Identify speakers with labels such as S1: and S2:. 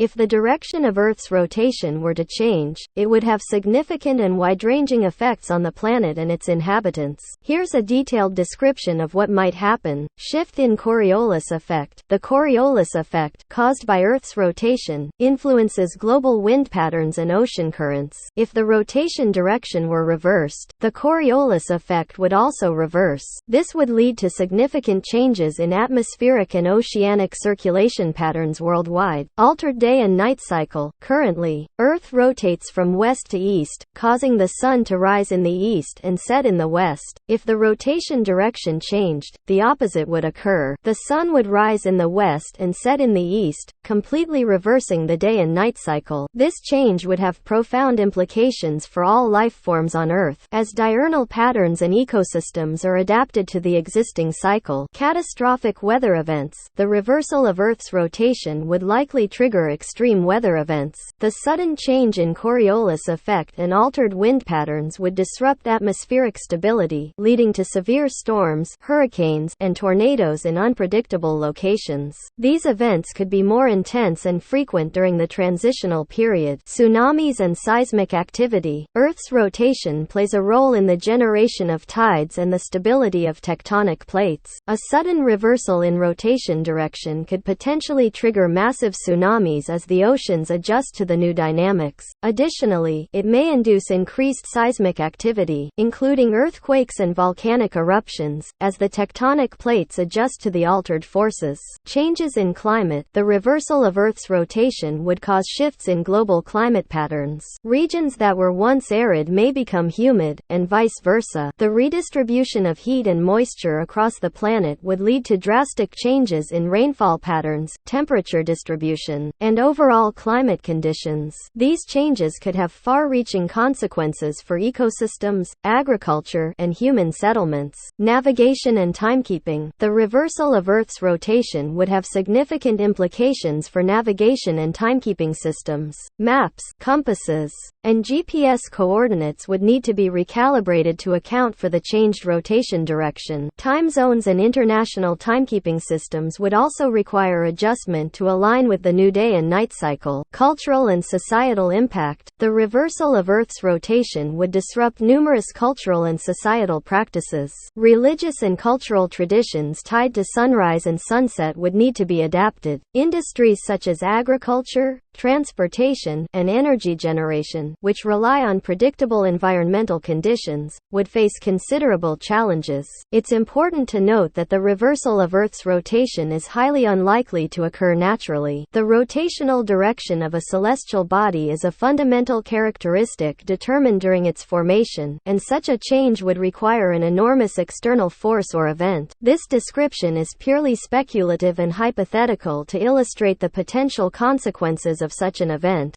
S1: If the direction of Earth's rotation were to change, it would have significant and wide-ranging effects on the planet and its inhabitants. Here's a detailed description of what might happen. Shift in Coriolis effect. The Coriolis effect, caused by Earth's rotation, influences global wind patterns and ocean currents. If the rotation direction were reversed, the Coriolis effect would also reverse. This would lead to significant changes in atmospheric and oceanic circulation patterns worldwide. Altered day and night cycle. Currently, Earth rotates from west to east, causing the sun to rise in the east and set in the west. If the rotation direction changed, the opposite would occur. The sun would rise in the west and set in the east, completely reversing the day and night cycle. This change would have profound implications for all life forms on Earth, as diurnal patterns and ecosystems are adapted to the existing cycle. Catastrophic weather events. The reversal of Earth's rotation would likely trigger extreme weather events. The sudden change in Coriolis effect and altered wind patterns would disrupt atmospheric stability, leading to severe storms, hurricanes, and tornadoes in unpredictable locations. These events could be more intense and frequent during the transitional period. Tsunamis and seismic activity. Earth's rotation plays a role in the generation of tides and the stability of tectonic plates. A sudden reversal in rotation direction could potentially trigger massive tsunamis as the oceans adjust to the new dynamics. Additionally, it may induce increased seismic activity, including earthquakes and volcanic eruptions, as the tectonic plates adjust to the altered forces. Changes in climate. The reversal of Earth's rotation would cause shifts in global climate patterns. Regions that were once arid may become humid, and vice versa. The redistribution of heat and moisture across the planet would lead to drastic changes in rainfall patterns, temperature distribution, and overall climate conditions. These changes could have far-reaching consequences for ecosystems, agriculture, and human settlements. Navigation and timekeeping. The reversal of Earth's rotation would have significant implications for navigation and timekeeping systems. Maps, compasses, and GPS coordinates would need to be recalibrated to account for the changed rotation direction. Time zones and international timekeeping systems would also require adjustment to align with the new day and night cycle. Cultural and societal impact. The reversal of Earth's rotation would disrupt numerous cultural and societal practices. Religious and cultural traditions tied to sunrise and sunset would need to be adapted. Industries such as agriculture, transportation, and energy generation, which rely on predictable environmental conditions, would face considerable challenges. It's important to note that the reversal of Earth's rotation is highly unlikely to occur naturally. The rotational direction of a celestial body is a fundamental characteristic determined during its formation, and such a change would require an enormous external force or event. This description is purely speculative and hypothetical to illustrate the potential consequences of such an event.